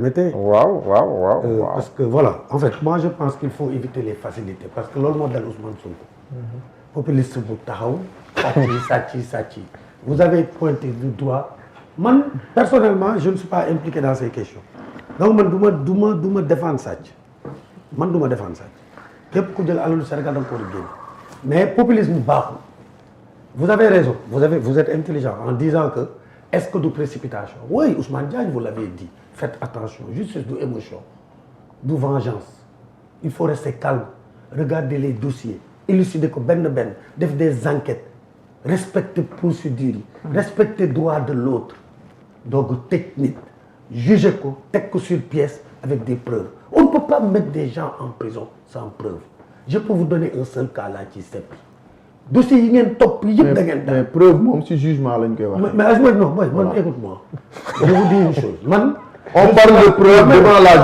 Parce que voilà, en fait, moi je pense qu'il faut éviter les facilités parce que loolu moo dal Ousmane Sonko. Populiste bu taxaw. sàcc. Vous avez pointé du doigt. Man personnellement je ne suis pas impliqué dans ces questions. Donc man du ma défendre sàcc. Man du ma défendre sàcc. Képp ku jël alalu Sénégal da nga ko war a génn. Mais populisme baaxul. Vous avez raison. Vous êtes intelligent en disant que est-ce que du précipitation. Oui, Ousmane Diagne, vous l'avez dit. Faites attention. Justice du émotion, du vengeance. Il faut rester calme. Regardez les dossiers. Élucider ko benn def des enquêtes. Respecter procédures yi. Respecter droit de l'autre. Donc technique. Juger ko, teg ko sur pièce avec des preuves. On ne peut pas mettre des gens en prison sans preuve. Je peux vous donner un seul cas là ci seppi. Dossier yi ngeen topp yëpp da ngeen. Mais preuve moom ci jugement lañ koy wax. Mais non mooy man écoute-moi. Je vous dis une chose man. On parle de preuve devant la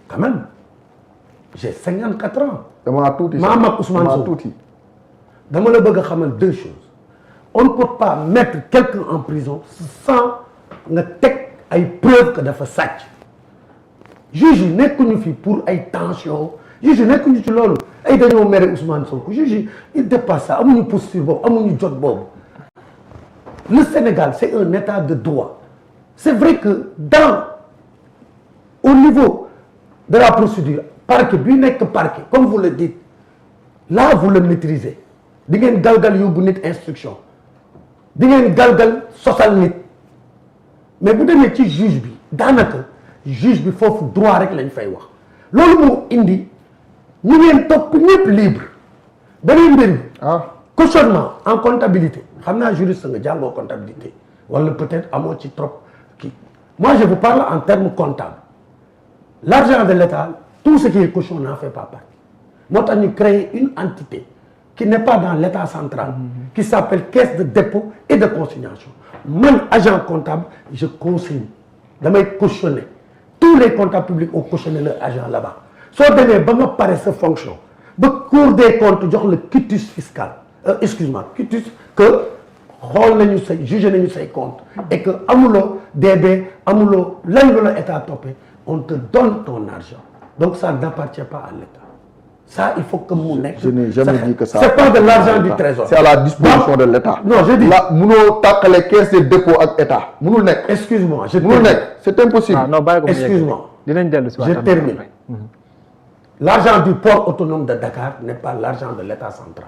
Quand même, j'ai 54 ans. dama tuuti maa mag Ousmane Sonko dama la bëgg a xamal deux choses. On ne peut pas mettre quelqu'un en prison sans nga teg ay preuves que dafa sàcc. Juge yi nekkuñu fi pour ay tension juge yi nekkuñu ci loolu ay dañoo mere Ousmane Sonko juge yi il dépasse ça amuñu posture boobu amuñu jot boobu. Le Sénégal c'est un état de droit. C'est vrai que au niveau de la procédure parquet bi nekk parquet comme vous le dites là vous le maîtrisez di ngeen galgal yóbbu nit instruction di ngeen galgal sosal nit mais bu demee ci juge bi daanaka juge bi foofu droit rek lañ fay wax loolu moo indi ñu ngeen topp ñëpp libre beneen mbir bi cautionnement en comptabilité xam naa juriste nga jàngoo comptabilité wala peut-être amoo ci trop kii moi je vous parle en termes comptables l'argent de l'État tout ce qui est caution n'en fait pas partie moo tax ñu créer une entité qui n'est pas dans l'État central qui s'appelle caisse de dépôt et de consignation man agent comptable je consigne damay cautionner tous les comptables publics ont cautionné leur agent là-bas soo demee ba nga pare sa fonction ba Cour des comptes jox le quitus fiscal excuse-moi quitus que xool nañu say jugé nañu say compte et que amuloo DB amuloo lan la État toppee on te donne ton argent donc ça n'appartient pas à l'État. Ça, il faut que mu nekk. Je n'ai jamais dit que ça. C'est pas de l'argent du trésor. C'est à la disposition de l'État. Non, je dis. Là, munoo tàqale caisse de dépôt ak État. Munul nekk. Excuse-moi, munul nekk. C'est impossible. Excuse-moi. Je termine. L'argent du port autonome de Dakar n'est pas l'argent de l'État central.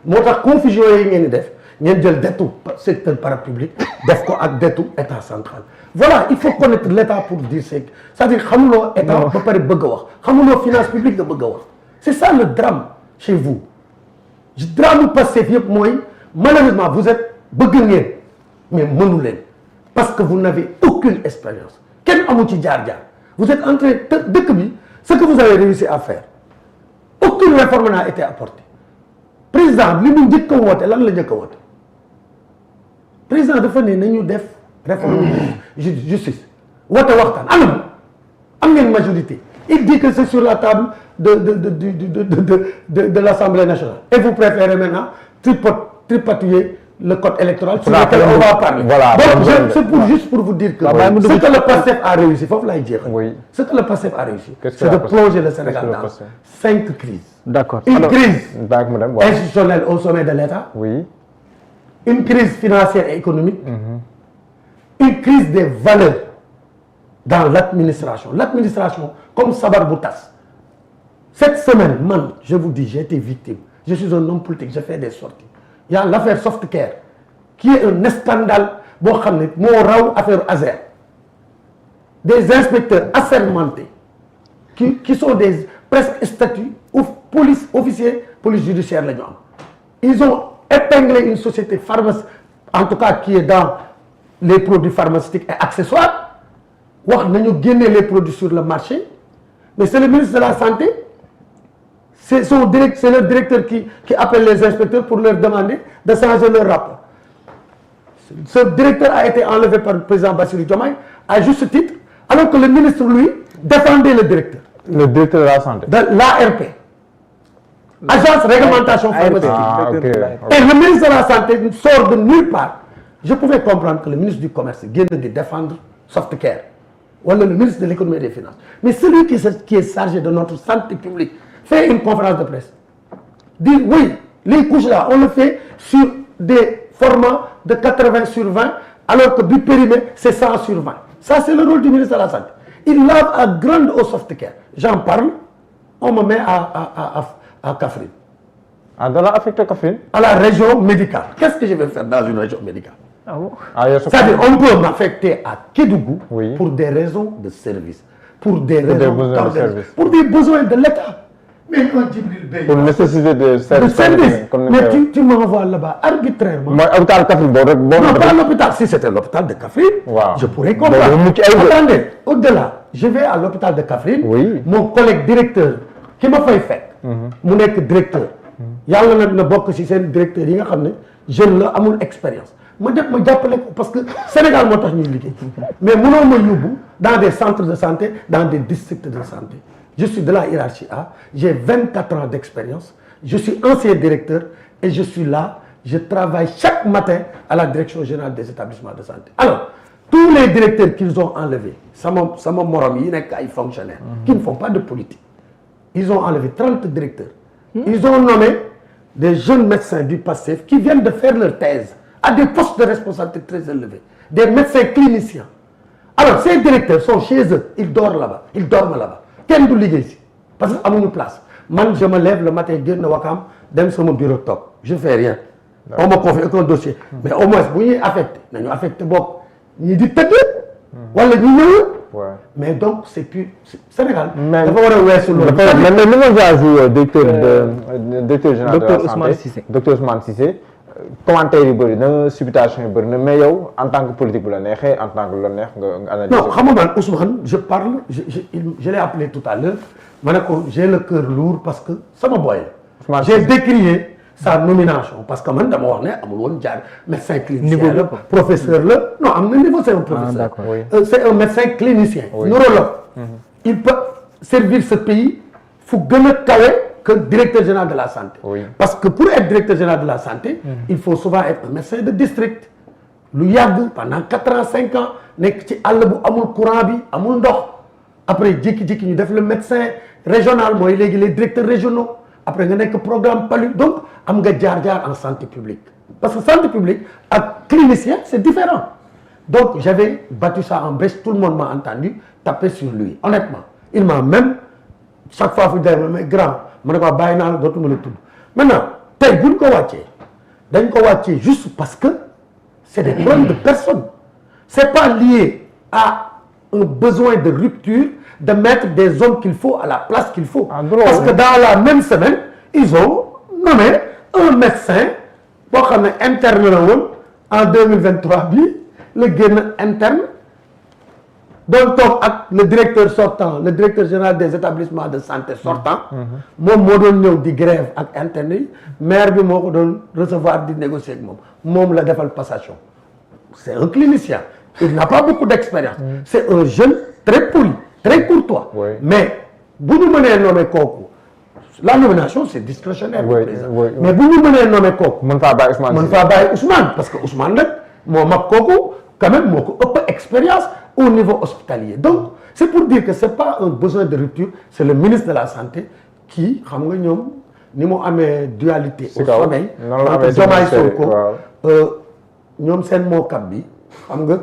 moo tax confusion yi ngeen di def ngeen jël dettu secteur parapublic def ko ak dettu État central. Voilà, il faut connaître l'État pour dire c'est-à-dire xamuloo État ba pare bëgg a wax xamuloo finance publique nga bëgg a wax. C'est ça le drame chez vous. Le drame Pastef yëpp mooy malheureusement vous êtes bëgg ngeen mais mënu leen parce que vous n'avez aucune expérience kenn amu ci jaar-jaar vous êtes en train dëkk bi ce que vous avez réussi à faire aucune réforme n'a été apportée président li mu njëkk a woote lan la njëkk a woote président dafa ne nañu def réforme justice woote waxtaan am ngeen majorité il dit que c'est sur la table de l'Assemblée nationale et vous préférez maintenant tripatouiller le code électoral sur lequel on va parler. Voilà. Donc c'est juste pour vous dire que ce que le PASTEF a réussi foofu laay jeexal. Oui. Ce que le PASTEF a réussi. C'est de plonger le Sénégal dans 5 crises. D'accord. Une crise institutionnelle au sommet de l'État. Oui. Une crise financière et économique. Une crise des valeurs dans l'administration. L'administration comme sabar bu tas. Cette semaine, man, je vous dis, j'ai été victime. Je suis un homme politique, j'ai fait des sorties. Il y a l'affaire Softcare, qui est un scandale, bon, moo raw affaire Azer. Des inspecteurs assermentés, qui sont des presque statuts ou officiers police judiciaire. Ils ont épinglé une société pharmaceutique, en tout cas qui est dans les produits pharmaceutiques et accessoires. Wax nañu génne les produits sur le marché, mais c'est le ministre de la Santé. C'est le directeur qui appelle les inspecteurs pour leur demander de changer leur rapport. Ce directeur a été enlevé par le président Bassirou Diomaye à juste titre, alors que le ministre, lui, défendait le directeur. Le directeur de la santé. De l'ARP. Agence Réglementation Pharmaceutique. Ah, ok. Et le ministre de la Santé sort de nulle part. Je pouvais comprendre que le ministre du Commerce vienne de défendre Softcare. Ou le ministre de l'Économie et des Finances. Mais celui qui est chargé de notre santé publique fait une conférence de presse. Dit oui, les couches là, on le fait sur des formats de 80 sur 20, alors que du périmètre, c'est 100 sur 20. Ça, c'est le rôle du ministre de la Santé. Il lave à grande eau Softcare. J'en parle, on me met à Kaffrine. Ah, dans la affecté Kaffrine? À la région médicale. Qu'est-ce que je vais faire dans une région médicale? Ah bon? C'est-à-dire, on peut m'affecter à Kédougou Oui. pour des raisons de service, pour des des raisons besoins de service. pour des besoins de l'État. Mais un Djibril Bey, Pour nécessité de de service. service. Comme Mais tu m'envoies là-bas arbitrairement. Moi, hôpital Kaffrine, bon, Non, pas l'hôpital. Si c'était l'hôpital de Kaffrine, Wow. je pourrais Bon, comprendre. vous me- Attendez, au-delà, je vais à l'hôpital de Kaffrine. Oui. Mon collègue directeur, qui m'a fait faire, mu nekk directeur. Yàlla nag na bokk ci seen directeur yi nga xam ne jeune la amul expérience. Ma def ma jàppale ko parce que Sénégal moo tax ñuy liggéey. Mais mënoo ma yóbbu dans des centres de santé, dans des districts de santé. Je suis de la hiérarchie A, j'ai 24 ans d'expérience, je suis ancien directeur et je suis là, je travaille chaque matin à la direction générale des établissements de santé. Alors, tous les directeurs qu'ils ont enlevés, sama morom yi nekk ay fonctionnaires, qui ne font pas de politique, ils ont enlevé 30 directeurs. Ils ont nommé des jeunes médecins du PASTEF qui viennent de faire leur thèse à des postes de responsabilité très élevés, des médecins cliniciens. Alors, ces directeurs sont chez eux, ils dorment là-bas, ils dorment là-bas. Kenn du liggéey si parce que amuñu place. Man, je me lève le matin, génn Wakam, dem sama bureau toog, je fais rien. On me confie aucun dossier. Mais au moins, bu ñuy affecté, nañu affecté bokk ñi di tëdd wala ñu ñëw. Ouais. Mais donc, c'est plus Sénégal. Mais- dafa war a weesu loolu. Mais le nouveau directeur général de la Docteur santé, Ousmane Cissé. docteur Ousmane Cissé, commentaire yu bëri na supputation yu bëri na mais yow en tant que politique bu la neexee en tant que lu la neex nga analyser. Non, xam nga man Ousmane, je parle, je l'ai appelé tout à l'heure, ma ne ko j'ai le cœur lourd parce que sama boy la. Ousmane J'ai Cissé. décrié sa nomination parce que man dama wax ne amul woon jaar médecin clinicien Niveau la, bi. professeur la. Non, am na niveau, c'est un professeur. d'accord. Oui. C'est un médecin clinicien, Oui. neurologue. Il peut servir ce pays fu gën a kawe que directeur général de la santé. Oui. Parce que pour être directeur général de la santé, il faut souvent être un médecin de district. Lu yàgg pendant 4 ans 5 ans nekk ci àll bu amul courant bi amul ndox après jékki-jékki ñu def le médecin régional mooy léegi les directeurs régionaux après nga nekk programme PALU donc am nga jaar-jaar en santé publique parce que santé publique ak clinicien c'est différent donc j'avais battu ça en brèche tout le monde m'a entendu taper sur lui honnêtement il m'a même chaque fois fu demee mais grand ma ne ko bàyyi naa la dootuma la tudd maintenant tey buñ ko wàccee dañ ko wàccee juste parce que c'est des problèmes de personnes. C'est pas lié à un besoin de rupture de mettre des hommes qu'il faut à la place qu'il faut. Ah, drôle. Parce que dans la même semaine, ils ont nommé un médecin boo xam ne interne la woon en 2023 bi la génn interne doon toog ak le directeur sortant le directeur général des établissements de santé sortant moom moo doon ñëw di grève ak interne yi maire bi moo ko doon recevoir di négocier ak moom la defal passation c'est un clinicien il n'a pas beaucoup d'expérience c'est un jeune très poli très courtois Oui. mais bu ñu mënee nommer kooku la nomination c'est discrétionnaire Oui, du président. oui. Mais bu ñu mënee nommer kooku mën faa bàyyi Ousmane mën Cissé. faa bàyyi Ousmane parce que Ousmane nag moo mag kooku quand même moo ko ëpp expérience au niveau hospitalier donc c'est pour dire que c'est pas un besoin de rupture c'est le ministre de la santé qui xam nga ñoom ni mu amee dualité au kaw. sommeil Noonu la amee entre Diomaye si Sonko waaw. ñoom seen moo-cap bi xam nga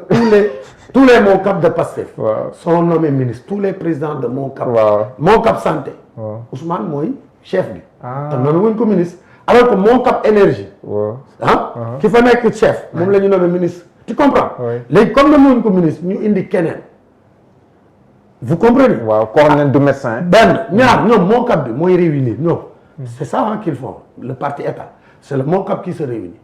tous les moo-cap de Pastef Waaw. sont nommés ministres tous les présidents de moo-cap Waaw. moo-cap santé Waaw. Ousmane mooy chef bi Ah. te noonu wuñ ko ministre alors que moo-cap énergie waaw. ah ki fa nekk chef moom la ñu nommé ministre tu comprends Oui. léegi comme nammuñ ko ministre ñu indi keneen vous comprenez waaw koo xam ne du médecin. benn ñaar ñoom moo-cap bi mooy réunir ñoom c'est ça qu'ils font le parti état c'est le moo-cap qui se réunit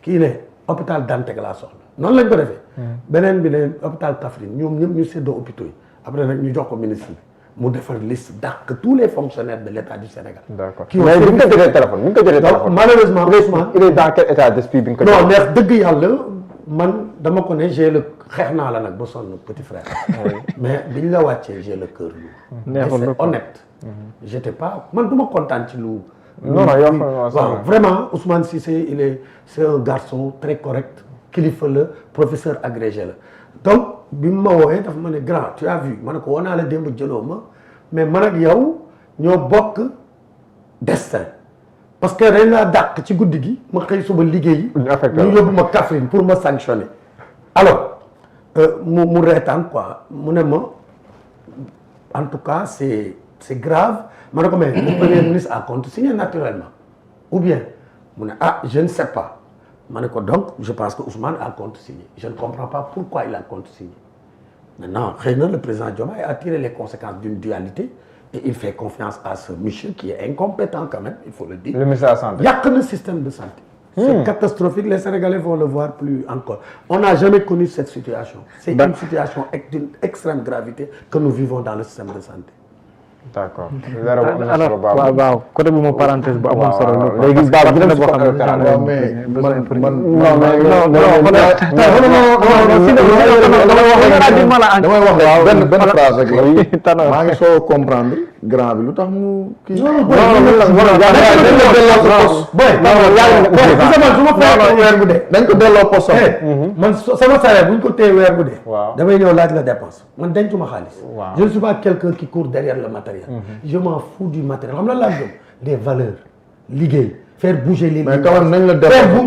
kii ne hôpital Dantec laa soxla noonu lañ ko defee beneen bi ne hôpital Kaffrine ñoom ñëpp ñu séddoo hôpitaux yi après nag ñu jox ko ministre bi mu defar liste dàq tous les fonctionnaires de l'état du Sénégal D'accord. qui ont mais bi nga ko servi- jotee téléphone bi nga ko jotee donc téléphone. malheureusement Ousmane il est dans quel état d'esprit bi nga ko non jotee. neex dëgg yàlla man dama ko ne j'ai le xeex naa la nag ba sonn petit frère. mais biñ la wàccee j'ai le cœur lourd. C'est honnête. j'étais pas man du ma kontaan ci lu. non waaw vraiment Ousmane Cissé c'est un garçon très correct kilifa la professeur agrégé la donc bi mu ma woowee dafa ma ne grand tu as vu ma ne ko woo naa la démb jëloo ma mais man ak yow ñoo bokk destin parce que dañ laa dàq ci guddi gi ma xëy suba liggéeyi ñu yóbbu ma Kaffrine pour ma sanctionner alors mu reetaan quoi mu ne ma en tout cas c'est grave ma ne ko mais le premier ministre a contresigné naturellement ou bien mu ne je ne sais pas ma ne ko donc je pense que Ousmane a contresigné je ne comprends pas pourquoi il a contresigné maintenant xëy na le président Diomaye a tiré les conséquences d'une dualité et il fait confiance à ce monsieur qui est incompétent quand même il faut le dire. Le ministère de la Santé. yàq na système de santé. C'est catastrophique, les Sénégalais vont le voir plus encore. On n'a jamais connu cette situation. C'est une situation d'une extrême gravité que nous vivons dans le système de santé. D'accord. alors waaw côté bu ma parenthèse bu amoon solo la. léegi Babou dina boo xam damay wax benn phrase rek la maa ngi soo comprendre grand bi lu tax mu kii. dañ ko delloo poste. man sama salaire bu ñu ko téye weer bu dee. damay ñëw laaj la dépense man dencuma xaalis. je ne suis pas quelqu'un qui court derrière le matériel. je m'en fous du matériel xam la laa gëm des valeurs liggéey faire bouger les. mais quand même nañ la delloo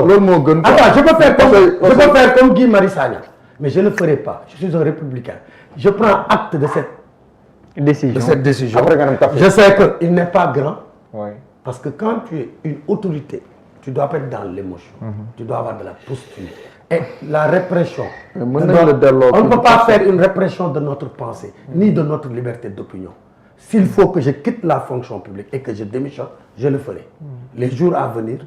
loolu moo gën. attends je peux faire comme Guy Marius Sagna mais je ne le ferai pas je suis un républicain je prends acte de cette décision. Je sais qu'il n'est pas grand. Oui. Parce que quand tu es une autorité, tu dois pas être dans l'émotion. Tu dois avoir de la posture. Et la répression. On ne peut pas faire une répression de notre pensée, ni de notre liberté d'opinion. S'il faut que je quitte la fonction publique et que je démissionne, je le ferai. Les jours à venir,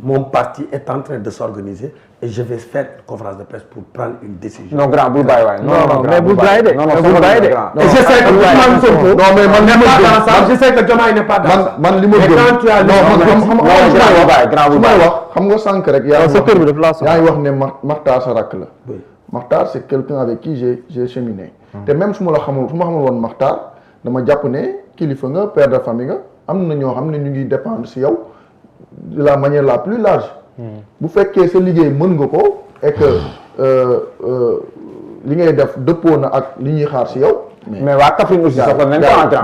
mon parti est en train de s'organiser et je vais faire une conférence de presse pour prendre une décision. Non, grand, vous baillez. Non, mais vous baillez. Non, vous baillez. Et je sais que Ousmane Sonko n'est pas dans ça. Je sais que Diomaye n'est pas dans ça. man li ma gëm. Mais quand tu as xam nga sànq rek. yaa ngi wax ne Makhtar sa rakk la. Makhtar c'est quelqu'un avec qui j'ai cheminé. te même su ma xamul woon Makhtar dama jàpp ne kilifa nga père de famille nga am na ñoo xam ne ñu ngi dépendre si yow. de la manière la plus large. bu fekkee sa liggéey mën nga ko et que li ngay def dëppoo na ak li ñuy xaar si yow. mais waa Kaffrine aussi soxla nañ ko en temps.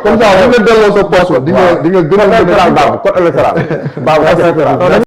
comme ça bu nga delloo sa poche di nga gën a code électoral Babou